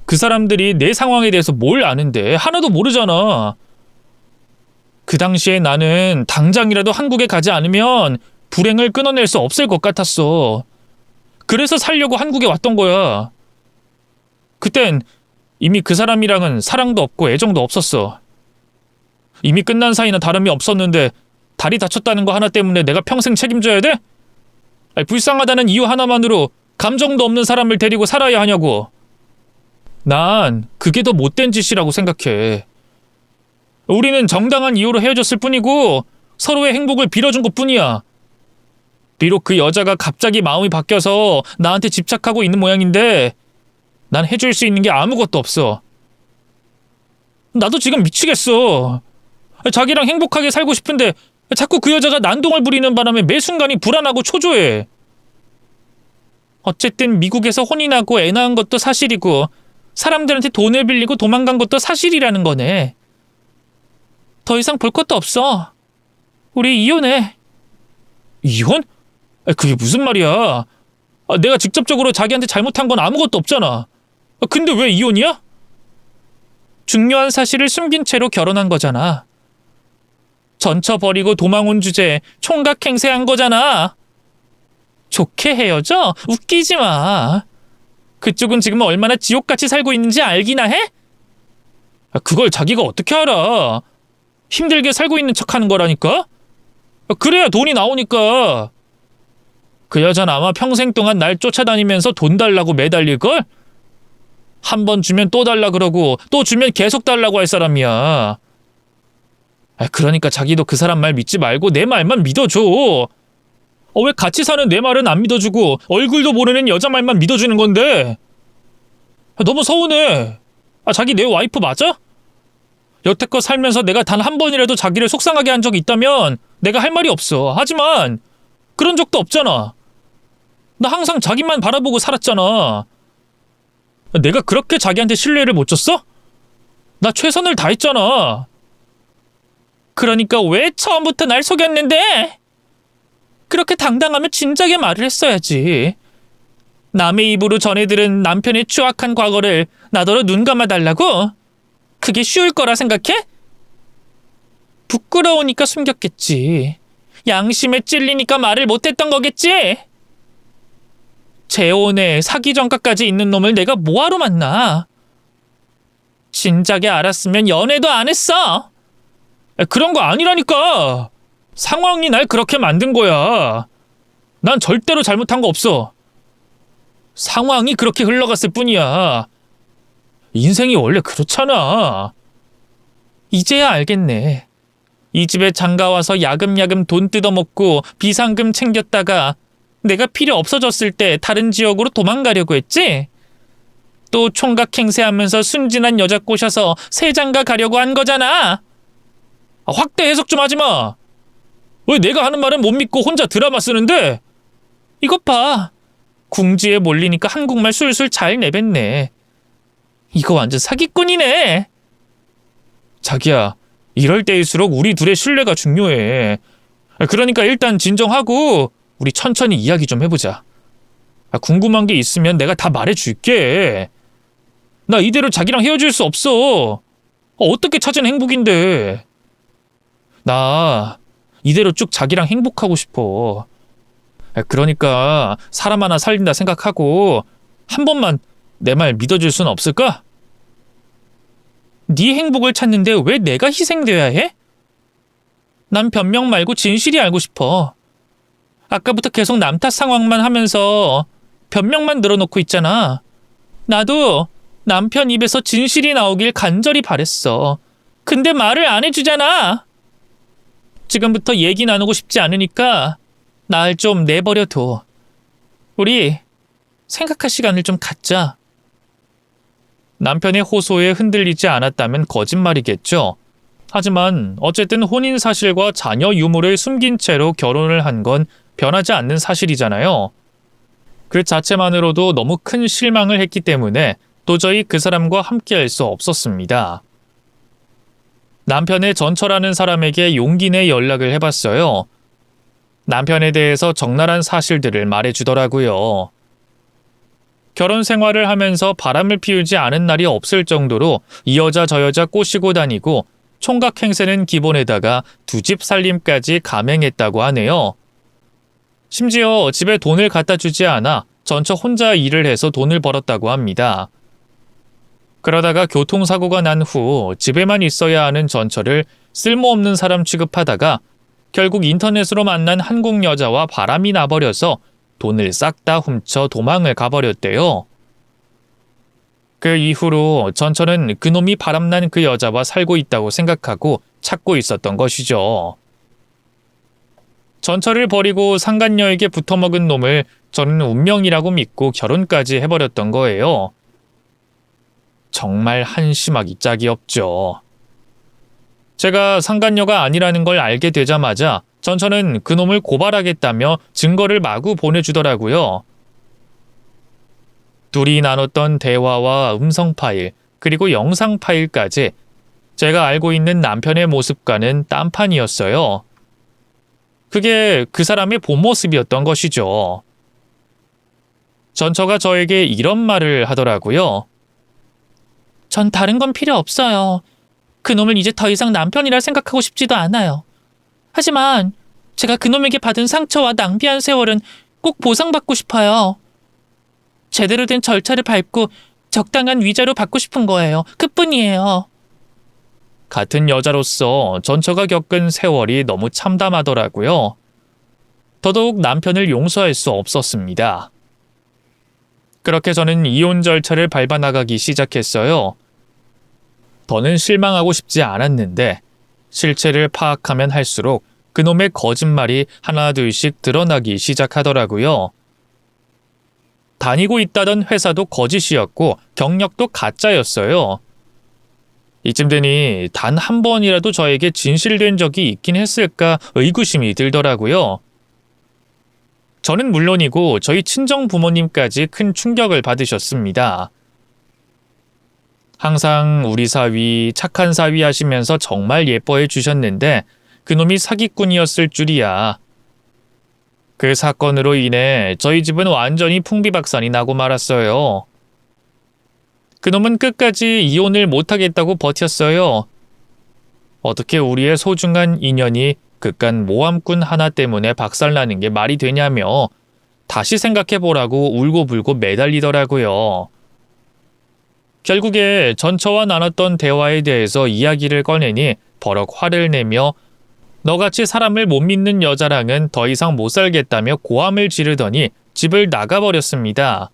그 사람들이 내 상황에 대해서 뭘 아는데 하나도 모르잖아. 그 당시에 나는 당장이라도 한국에 가지 않으면 불행을 끊어낼 수 없을 것 같았어. 그래서 살려고 한국에 왔던 거야. 그땐 이미 그 사람이랑은 사랑도 없고 애정도 없었어. 이미 끝난 사이나 다름이 없었는데 다리 다쳤다는 거 하나 때문에 내가 평생 책임져야 돼? 불쌍하다는 이유 하나만으로 감정도 없는 사람을 데리고 살아야 하냐고. 난 그게 더 못된 짓이라고 생각해. 우리는 정당한 이유로 헤어졌을 뿐이고 서로의 행복을 빌어준 것뿐이야. 비록 그 여자가 갑자기 마음이 바뀌어서 나한테 집착하고 있는 모양인데 난 해줄 수 있는 게 아무것도 없어. 나도 지금 미치겠어. 자기랑 행복하게 살고 싶은데 자꾸 그 여자가 난동을 부리는 바람에 매 순간이 불안하고 초조해. 어쨌든 미국에서 혼이 나고 애 낳은 것도 사실이고 사람들한테 돈을 빌리고 도망간 것도 사실이라는 거네. 더 이상 볼 것도 없어. 우리 이혼해. 이혼? 그게 무슨 말이야? 내가 직접적으로 자기한테 잘못한 건 아무것도 없잖아. 근데 왜 이혼이야? 중요한 사실을 숨긴 채로 결혼한 거잖아. 전처버리고 도망 온 주제에 총각행세한 거잖아. 좋게 헤어져? 웃기지 마. 그쪽은 지금 얼마나 지옥같이 살고 있는지 알기나 해? 그걸 자기가 어떻게 알아? 힘들게 살고 있는 척하는 거라니까? 그래야 돈이 나오니까. 그 여자는 아마 평생 동안 날 쫓아다니면서 돈 달라고 매달릴걸? 한 번 주면 또 달라 그러고 또 주면 계속 달라고 할 사람이야. 그러니까 자기도 그 사람 말 믿지 말고 내 말만 믿어줘. 왜 같이 사는 내 말은 안 믿어주고 얼굴도 모르는 여자 말만 믿어주는 건데? 너무 서운해. 자기 내 와이프 맞아? 여태껏 살면서 내가 단 한 번이라도 자기를 속상하게 한 적이 있다면 내가 할 말이 없어. 하지만 그런 적도 없잖아. 나 항상 자기만 바라보고 살았잖아. 내가 그렇게 자기한테 신뢰를 못 줬어? 나 최선을 다했잖아. 그러니까 왜 처음부터 날 속였는데? 그렇게 당당하면 진작에 말을 했어야지. 남의 입으로 전해 들은 남편의 추악한 과거를 나더러 눈 감아달라고? 그게 쉬울 거라 생각해? 부끄러우니까 숨겼겠지. 양심에 찔리니까 말을 못했던 거겠지? 재혼에 사기 전과까지 있는 놈을 내가 뭐하러 만나? 진작에 알았으면 연애도 안 했어. 그런 거 아니라니까. 상황이 날 그렇게 만든 거야. 난 절대로 잘못한 거 없어. 상황이 그렇게 흘러갔을 뿐이야. 인생이 원래 그렇잖아. 이제야 알겠네. 이 집에 장가와서 야금야금 돈 뜯어먹고 비상금 챙겼다가 내가 필요 없어졌을 때 다른 지역으로 도망가려고 했지? 또 총각 행세하면서 순진한 여자 꼬셔서 세장가 가려고 한 거잖아. 확대 해석 좀 하지 마. 왜 내가 하는 말은 못 믿고 혼자 드라마 쓰는데? 이것 봐. 궁지에 몰리니까 한국말 술술 잘 내뱉네. 이거 완전 사기꾼이네. 자기야, 이럴 때일수록 우리 둘의 신뢰가 중요해. 그러니까 일단 진정하고 우리 천천히 이야기 좀 해보자. 궁금한 게 있으면 내가 다 말해줄게. 나 이대로 자기랑 헤어질 수 없어. 어떻게 찾은 행복인데. 나 이대로 쭉 자기랑 행복하고 싶어. 그러니까 사람 하나 살린다 생각하고 한 번만 내 말 믿어줄 순 없을까? 네 행복을 찾는데 왜 내가 희생돼야 해? 난 변명 말고 진실이 알고 싶어. 아까부터 계속 남 탓 상황만 하면서 변명만 늘어놓고 있잖아. 나도 남편 입에서 진실이 나오길 간절히 바랬어. 근데 말을 안 해주잖아. 지금부터 얘기 나누고 싶지 않으니까 날 좀 내버려둬. 우리 생각할 시간을 좀 갖자. 남편의 호소에 흔들리지 않았다면 거짓말이겠죠. 하지만 어쨌든 혼인 사실과 자녀 유무를 숨긴 채로 결혼을 한 건 변하지 않는 사실이잖아요. 그 자체만으로도 너무 큰 실망을 했기 때문에 도저히 그 사람과 함께할 수 없었습니다. 남편의 전처라는 사람에게 용기 내 연락을 해봤어요. 남편에 대해서 적나라한 사실들을 말해주더라고요. 결혼 생활을 하면서 바람을 피우지 않은 날이 없을 정도로 이 여자 저 여자 꼬시고 다니고 총각 행세는 기본에다가 두 집 살림까지 감행했다고 하네요. 심지어 집에 돈을 갖다 주지 않아 전처 혼자 일을 해서 돈을 벌었다고 합니다. 그러다가 교통사고가 난 후 집에만 있어야 하는 전처를 쓸모없는 사람 취급하다가 결국 인터넷으로 만난 한국 여자와 바람이 나버려서 돈을 싹 다 훔쳐 도망을 가버렸대요. 그 이후로 전처는 그놈이 바람난 그 여자와 살고 있다고 생각하고 찾고 있었던 것이죠. 전처를 버리고 상간녀에게 붙어먹은 놈을 저는 운명이라고 믿고 결혼까지 해버렸던 거예요. 정말 한심하기 짝이 없죠. 제가 상간녀가 아니라는 걸 알게 되자마자 전처는 그놈을 고발하겠다며 증거를 마구 보내주더라고요. 둘이 나눴던 대화와 음성 파일, 그리고 영상 파일까지 제가 알고 있는 남편의 모습과는 딴판이었어요. 그게 그 사람의 본 모습이었던 것이죠. 전처가 저에게 이런 말을 하더라고요. 전 다른 건 필요 없어요. 그놈을 이제 더 이상 남편이라 생각하고 싶지도 않아요. 하지만 제가 그놈에게 받은 상처와 낭비한 세월은 꼭 보상받고 싶어요. 제대로 된 절차를 밟고 적당한 위자료 받고 싶은 거예요. 그뿐이에요. 같은 여자로서 전처가 겪은 세월이 너무 참담하더라고요. 더더욱 남편을 용서할 수 없었습니다. 그렇게 저는 이혼 절차를 밟아나가기 시작했어요. 더는 실망하고 싶지 않았는데 실체를 파악하면 할수록 그놈의 거짓말이 하나둘씩 드러나기 시작하더라고요. 다니고 있다던 회사도 거짓이었고 경력도 가짜였어요. 이쯤 되니 단 한 번이라도 저에게 진실된 적이 있긴 했을까 의구심이 들더라고요. 저는 물론이고 저희 친정 부모님까지 큰 충격을 받으셨습니다. 항상 우리 사위, 착한 사위 하시면서 정말 예뻐해 주셨는데 그놈이 사기꾼이었을 줄이야. 그 사건으로 인해 저희 집은 완전히 풍비박산이 나고 말았어요. 그놈은 끝까지 이혼을 못하겠다고 버텼어요. 어떻게 우리의 소중한 인연이 그깟 모함꾼 하나 때문에 박살나는 게 말이 되냐며 다시 생각해보라고 울고불고 매달리더라고요. 결국에 전처와 나눴던 대화에 대해서 이야기를 꺼내니 버럭 화를 내며 너같이 사람을 못 믿는 여자랑은 더 이상 못 살겠다며 고함을 지르더니 집을 나가버렸습니다.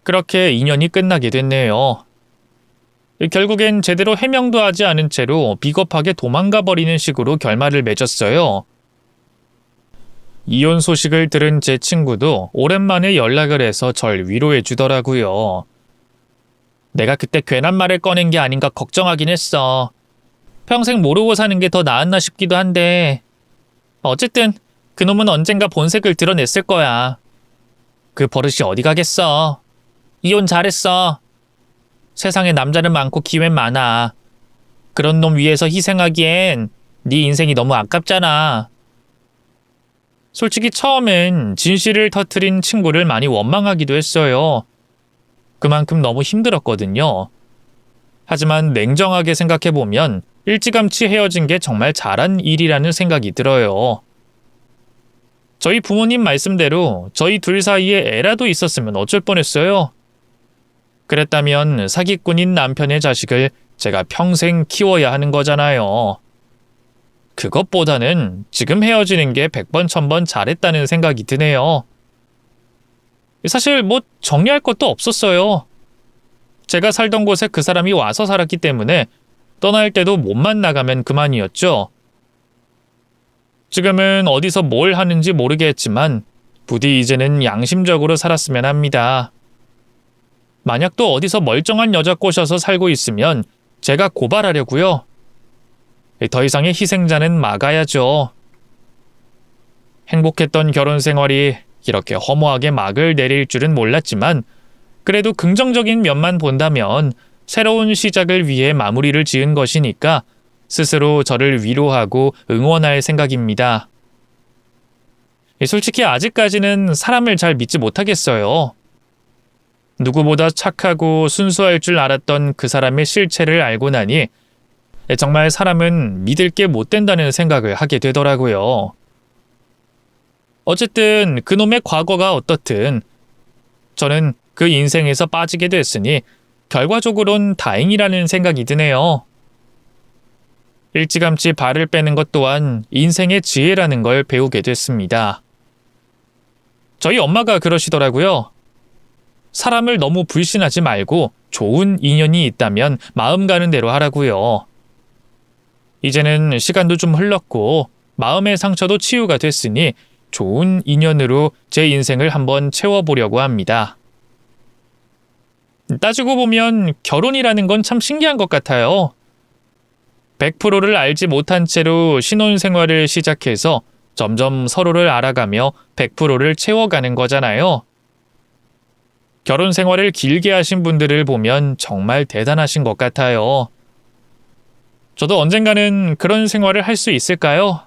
그렇게 인연이 끝나게 됐네요. 결국엔 제대로 해명도 하지 않은 채로 비겁하게 도망가 버리는 식으로 결말을 맺었어요. 이혼 소식을 들은 제 친구도 오랜만에 연락을 해서 절 위로해 주더라고요. 내가 그때 괜한 말을 꺼낸 게 아닌가 걱정하긴 했어. 평생 모르고 사는 게 더 나았나 싶기도 한데 어쨌든 그놈은 언젠가 본색을 드러냈을 거야. 그 버릇이 어디 가겠어. 이혼 잘했어. 세상에 남자는 많고 기회는 많아. 그런 놈 위해서 희생하기엔 네 인생이 너무 아깝잖아. 솔직히 처음엔 진실을 터뜨린 친구를 많이 원망하기도 했어요. 그만큼 너무 힘들었거든요. 하지만 냉정하게 생각해보면 일찌감치 헤어진 게 정말 잘한 일이라는 생각이 들어요. 저희 부모님 말씀대로 저희 둘 사이에 애라도 있었으면 어쩔 뻔했어요. 그랬다면 사기꾼인 남편의 자식을 제가 평생 키워야 하는 거잖아요. 그것보다는 지금 헤어지는 게 100번 1000번 잘했다는 생각이 드네요. 사실 정리할 것도 없었어요. 제가 살던 곳에 그 사람이 와서 살았기 때문에 떠날 때도 몸만 나가면 그만이었죠. 지금은 어디서 뭘 하는지 모르겠지만 부디 이제는 양심적으로 살았으면 합니다. 만약 또 어디서 멀쩡한 여자 꼬셔서 살고 있으면 제가 고발하려고요. 더 이상의 희생자는 막아야죠. 행복했던 결혼 생활이 이렇게 허무하게 막을 내릴 줄은 몰랐지만 그래도 긍정적인 면만 본다면 새로운 시작을 위해 마무리를 지은 것이니까 스스로 저를 위로하고 응원할 생각입니다. 솔직히 아직까지는 사람을 잘 믿지 못하겠어요. 누구보다 착하고 순수할 줄 알았던 그 사람의 실체를 알고 나니 정말 사람은 믿을 게 못 된다는 생각을 하게 되더라고요. 어쨌든 그놈의 과거가 어떻든 저는 그 인생에서 빠지게 됐으니 결과적으론 다행이라는 생각이 드네요. 일찌감치 발을 빼는 것 또한 인생의 지혜라는 걸 배우게 됐습니다. 저희 엄마가 그러시더라고요. 사람을 너무 불신하지 말고 좋은 인연이 있다면 마음 가는 대로 하라고요. 이제는 시간도 좀 흘렀고 마음의 상처도 치유가 됐으니 좋은 인연으로 제 인생을 한번 채워보려고 합니다. 따지고 보면 결혼이라는 건 참 신기한 것 같아요. 100%를 알지 못한 채로 신혼생활을 시작해서 점점 서로를 알아가며 100%를 채워가는 거잖아요. 결혼 생활을 길게 하신 분들을 보면 정말 대단하신 것 같아요. 저도 언젠가는 그런 생활을 할 수 있을까요?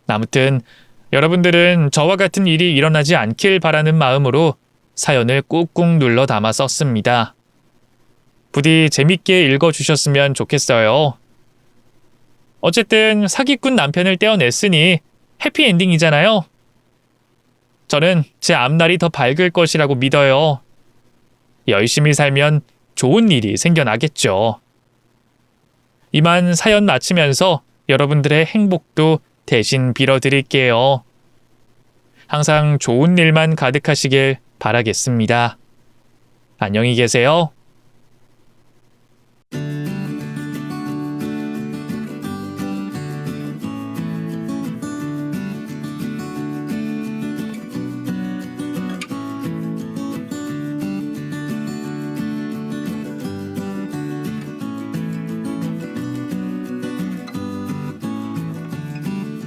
아무튼 여러분들은 저와 같은 일이 일어나지 않길 바라는 마음으로 사연을 꾹꾹 눌러 담아 썼습니다. 부디 재밌게 읽어주셨으면 좋겠어요. 어쨌든 사기꾼 남편을 떼어냈으니 해피엔딩이잖아요. 저는 제 앞날이 더 밝을 것이라고 믿어요. 열심히 살면 좋은 일이 생겨나겠죠. 이만 사연 마치면서 여러분들의 행복도 대신 빌어드릴게요. 항상 좋은 일만 가득하시길 바라겠습니다. 안녕히 계세요.